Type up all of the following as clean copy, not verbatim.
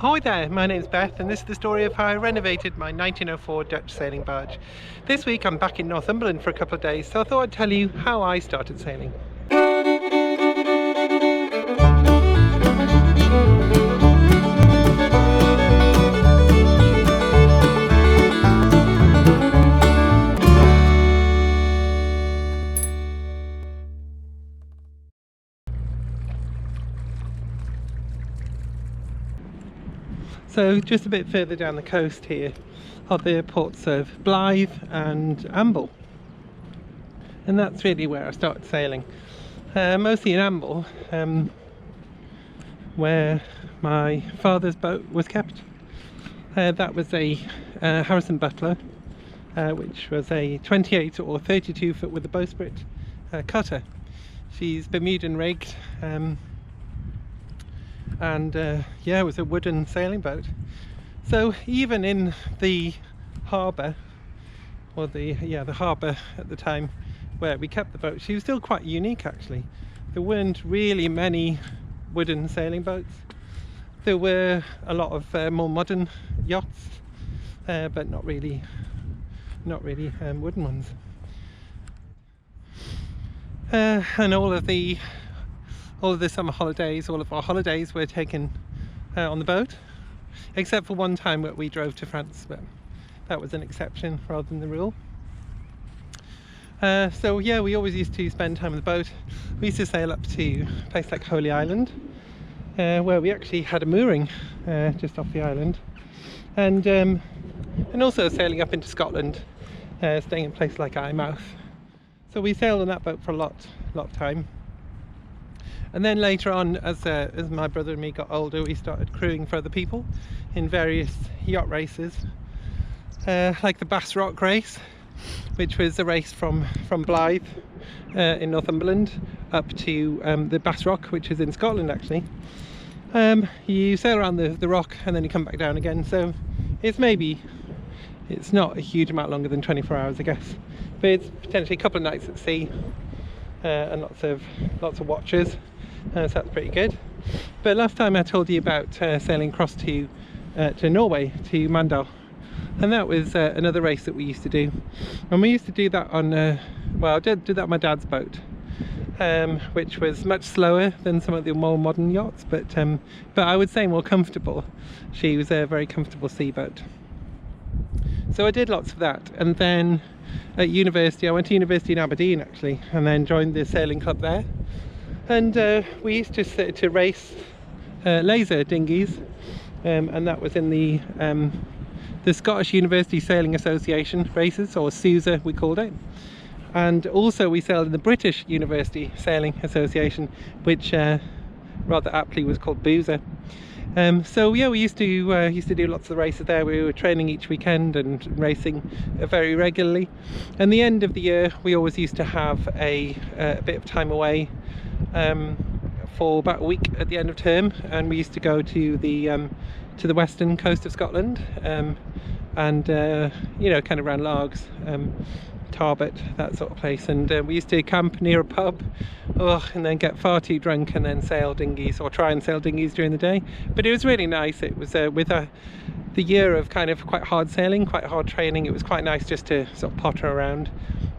Hi there, my name's Beth and this is the story of how I renovated my 1904 Dutch sailing barge. This week I'm back in Northumberland for a couple of days, so I thought I'd tell you how I started sailing. So just a bit further down the coast here are the ports of Blythe and Amble, and that's really where I started sailing. Mostly in Amble, where my father's boat was kept. That was a Harrison Butler, which was a 28 or 32 foot with a bowsprit cutter. She's Bermudan rigged, and yeah, it was a wooden sailing boat. So even in the harbour, or the harbour at the time where we kept the boat, she was still quite unique actually. There weren't really many wooden sailing boats. There were a lot of more modern yachts, but not really wooden ones. And all of the summer holidays, all of our holidays were taken on the boat, except for one time that we drove to France, but that was an exception rather than the rule. So yeah, we always used to spend time on the boat. We used to sail up to a place like Holy Island, where we actually had a mooring just off the island, and also sailing up into Scotland, staying in a place like Eyemouth. So we sailed on that boat for a lot of time. And then later on, as my brother and me got older, we started crewing for other people in various yacht races, like the Bass Rock race, which was a race from Blythe in Northumberland up to the Bass Rock, which is in Scotland actually. You sail around the rock and then you come back down again, so it's not a huge amount longer than 24 hours I guess, but it's potentially a couple of nights at sea, and lots of watchers. So that's pretty good. But last time I told you about sailing across to Norway, to Mandal, and that was another race that we used to do. And we used to do that on well, I did that on my dad's boat, which was much slower than some of the more modern yachts, but I would say more comfortable. She was a very comfortable seaboat. So I did lots of that, and then at university, I went to university in Aberdeen actually, and then joined the sailing club there. And we used to race laser dinghies, and that was in the Scottish University Sailing Association races, or SUSA we called it. And also we sailed in the British University Sailing Association, which rather aptly was called BUSA. So yeah, we used to do lots of races there. We were training each weekend and racing very regularly. And the end of the year, we always used to have a bit of time away for about a week at the end of term, and we used to go to the western coast of Scotland, and you know, kind of around Largs, Tarbert, that sort of place. And we used to camp near a pub, and then get far too drunk and then sail dinghies, or try and sail dinghies during the day. But it was really nice. It was with the year of kind of quite hard sailing, quite hard training, it was quite nice just to sort of potter around.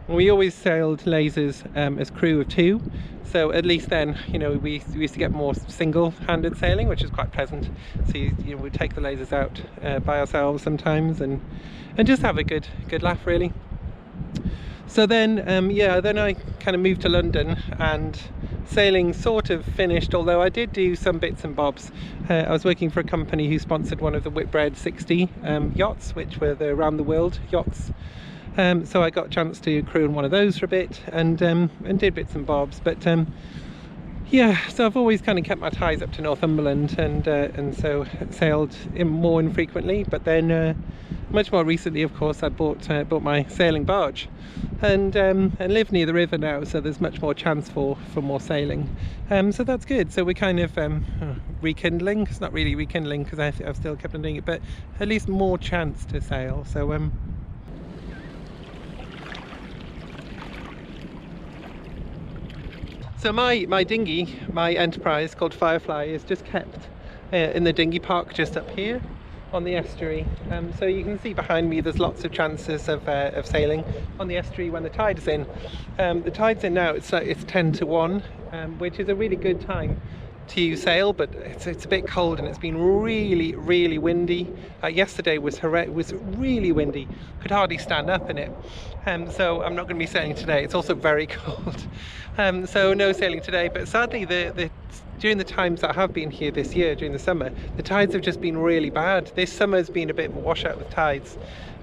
And we always sailed lasers as crew of two, so at least then, you know, we used to get more single-handed sailing, which is quite pleasant. So you know, we'd take the lasers out by ourselves sometimes, and just have a good laugh really. So then yeah, then I kind of moved to London, and sailing sort of finished, although I did do some bits and bobs. I was working for a company who sponsored one of the Whitbread 60 yachts, which were the round the world yachts. So I got a chance to crew on one of those for a bit, and did bits and bobs. But yeah, so I've always kind of kept my ties up to Northumberland, and so sailed more infrequently. But then much more recently, of course, I bought my sailing barge, and live near the river now, so there's much more chance for more sailing. So that's good. So we're kind of rekindling. It's not really rekindling because I've still kept on doing it, but at least more chance to sail. So So my dinghy, my Enterprise called Firefly, is just kept in the dinghy park just up here on the estuary. So you can see behind me there's lots of chances of sailing on the estuary when the tide is in. The tide's in now, it's 10 to 1, which is a really good time to sail, but it's a bit cold and it's been really windy. Yesterday was really windy, could hardly stand up in it. So I'm not going to be sailing today. It's also very cold, so no sailing today. But sadly during the times that I have been here this year, during the summer, the tides have just been really bad. This summer's been a bit of a washout with tides,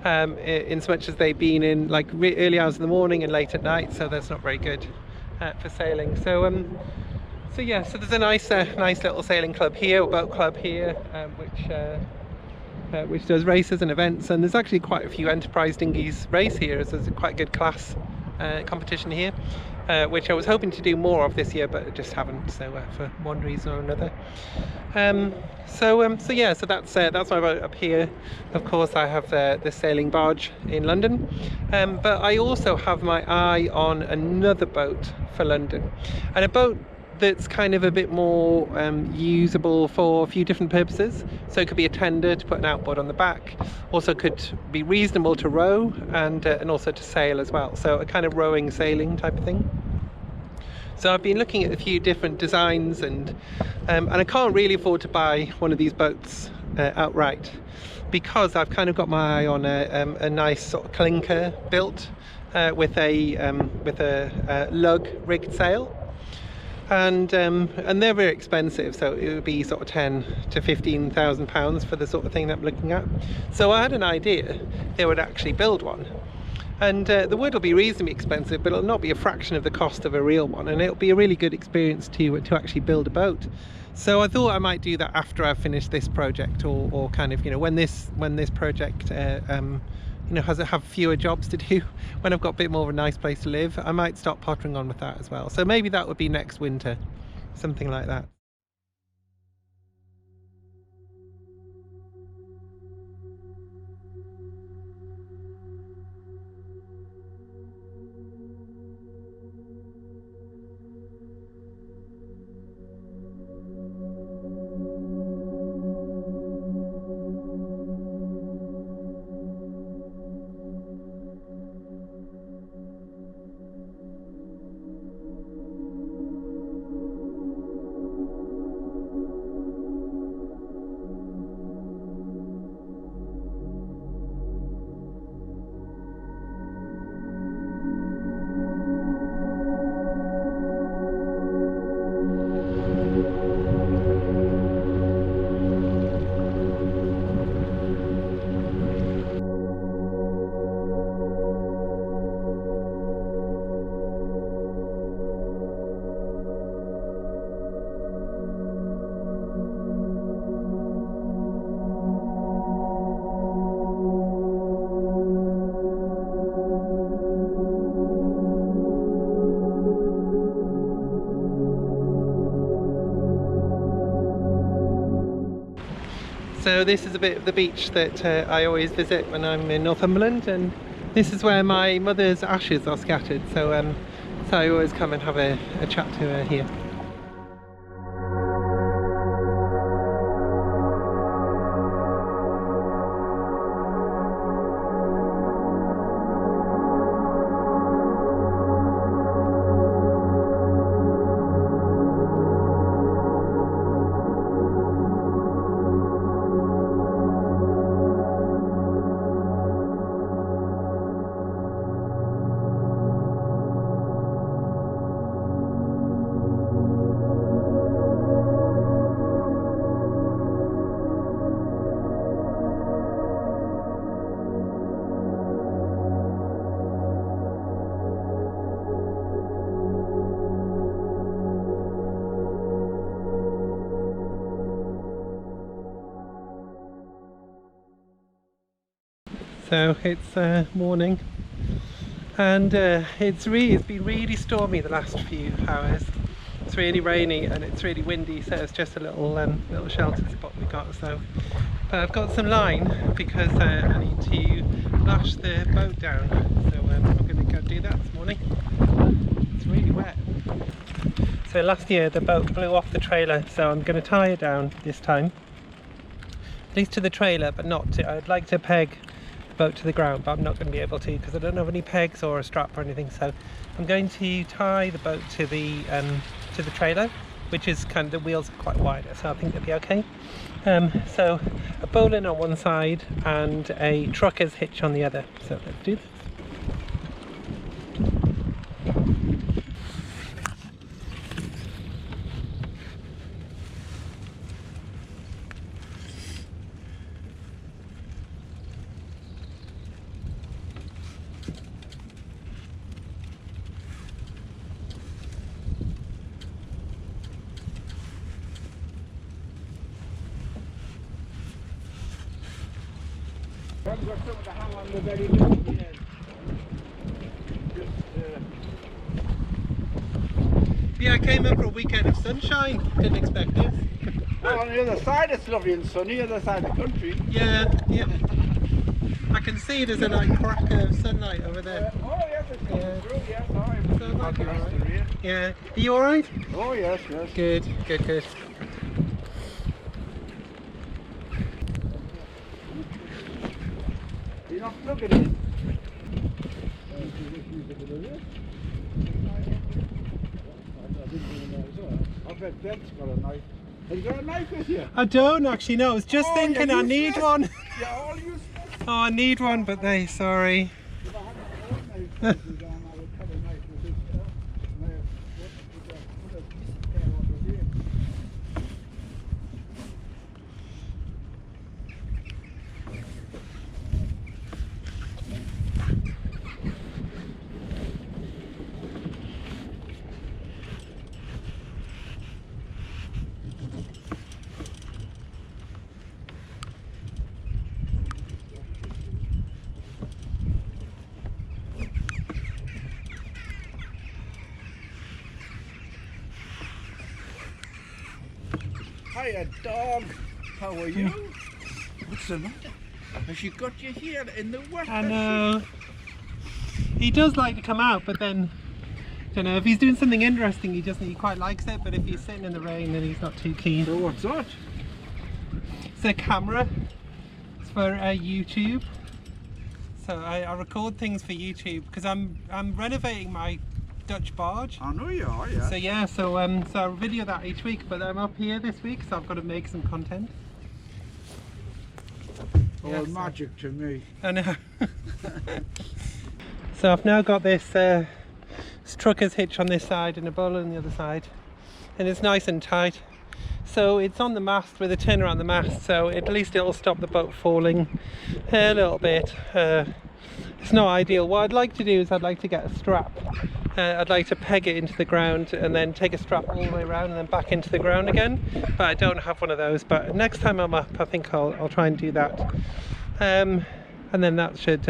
in so much as they've been in like early hours in the morning and late at night, so that's not very good for sailing. So yeah, so there's a nice little sailing club here, or boat club here, which does races and events, and there's actually quite a few enterprise dinghies race here. So there's a quite good class competition here, which I was hoping to do more of this year, but I just haven't. So for one reason or another. So that's my boat up here. Of course, I have the sailing barge in London, but I also have my eye on another boat for London, and a boat that's kind of a bit more usable for a few different purposes. So it could be a tender to put an outboard on the back, also could be reasonable to row, and also to sail as well. So a kind of rowing sailing type of thing. So I've been looking at a few different designs, and I can't really afford to buy one of these boats outright, because I've kind of got my eye on a nice sort of clinker built with a lug rigged sail. And they're very expensive, so it would be sort of 10 to 15,000 pounds for the sort of thing that I'm looking at. So I had an idea they would actually build one, and the wood will be reasonably expensive, but it'll not be a fraction of the cost of a real one, and it'll be a really good experience to actually build a boat. So I thought I might do that after I've finished this project, or kind of, you know, when this project you know, have fewer jobs to do, when I've got a bit more of a nice place to live, I might start pottering on with that as well. So maybe that would be next winter, something like that. So this is a bit of the beach that I always visit when I'm in Northumberland, and this is where my mother's ashes are scattered, so I always come and have a chat to her here. So it's morning, and it's been really stormy the last few hours. It's really rainy and it's really windy, so it's just a little shelter spot we got. So I've got some line because I need to lash the boat down. So I'm going to go do that this morning. It's really wet. So last year the boat blew off the trailer, so I'm going to tie it down this time. At least to the trailer, but not to, I'd like to peg the boat to the ground, but I'm not going to be able to because I don't have any pegs or a strap or anything. So I'm going to tie the boat to the trailer, which is kind of, the wheels are quite wide, so I think it'll be okay. So a bowline on one side and a trucker's hitch on the other. So let's do this. I've got something to hang on the very end. Yeah, I came in for a weekend of sunshine. Didn't expect this. Well, on the other side it's lovely and sunny, the other side of the country. Yeah, yeah. I can see there's a like crack of sunlight over there. Oh yes, it's coming through, yes. So it might be alright. Yeah. Are you alright? Oh yes, yes. Good, good, good. You're not plugging in. I bet Ben's got a knife. Have you got a knife with you? I don't actually know. I was just thinking yeah, I need one. Yeah, all useless. Oh, I need one, but they, sorry. If I had my own knife, I would cut a knife with this. Hiya, dog. How are you? What's the matter? Has she got you here in the wet? I know. He does like to come out, but then, I don't know, if he's doing something interesting, he quite likes it, but if he's sitting in the rain, then he's not too keen. So what's that? It's a camera. It's for YouTube. So I record things for YouTube because I'm renovating my Dutch barge. I know you are, yeah. So yeah, so I'll video that each week, but I'm up here this week, so I've got to make some content. All Yeah, magic to me. I know. So I've now got this trucker's hitch on this side and a bowline on the other side, and it's nice and tight. So it's on the mast with a tin around the mast, so at least it'll stop the boat falling a little bit. It's not ideal. What I'd like to do is I'd like to get a strap. I'd like to peg it into the ground and then take a strap all the way around and then back into the ground again, but I don't have one of those. But next time I'm up, I think I'll try and do that, and then that should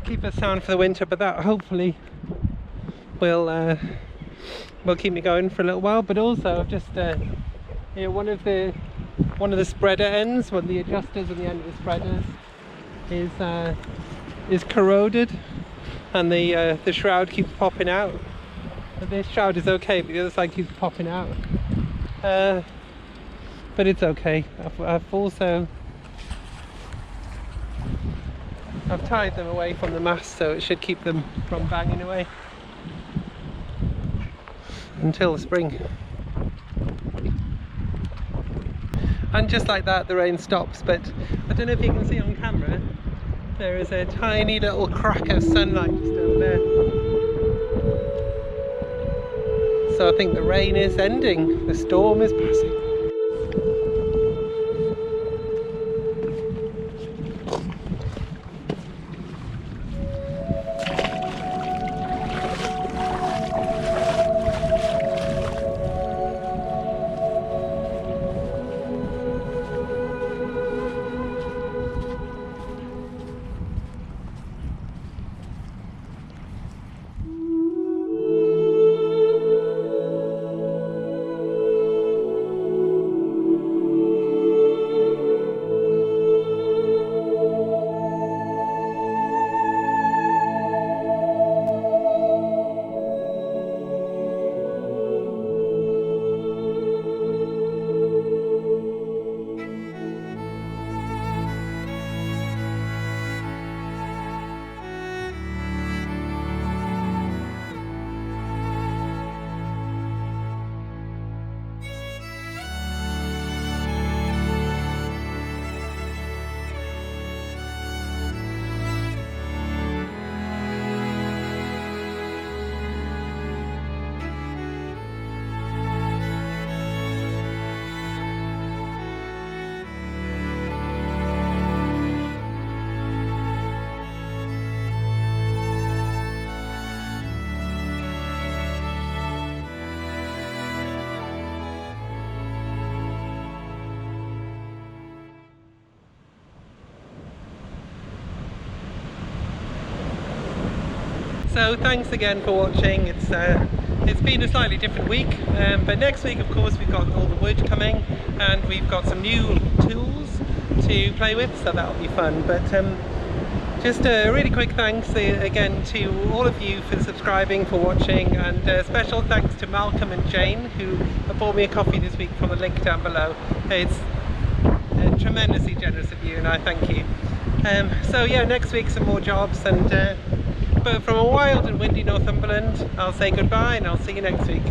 keep us sound for the winter. But that hopefully will keep me going for a little while. But also I've just you know, one of the spreader ends, one of the adjusters on the end of the spreaders is corroded, and the shroud keeps popping out. But this shroud is okay, but the other side keeps popping out. But it's okay. I've tied them away from the mast, so it should keep them from banging away until spring. And just like that, the rain stops. But I don't know if you can see on camera, there is a tiny little crack of sunlight just over there. So I think the rain is ending, the storm is passing. So thanks again for watching. It's been a slightly different week, but next week of course we've got all the wood coming and we've got some new tools to play with, so that'll be fun. But just a really quick thanks again to all of you for subscribing, for watching, and special thanks to Malcolm and Jane who bought me a coffee this week from the link down below. It's tremendously generous of you and I thank you. So yeah, next week some more jobs, and but from a wild and windy Northumberland, I'll say goodbye and I'll see you next week.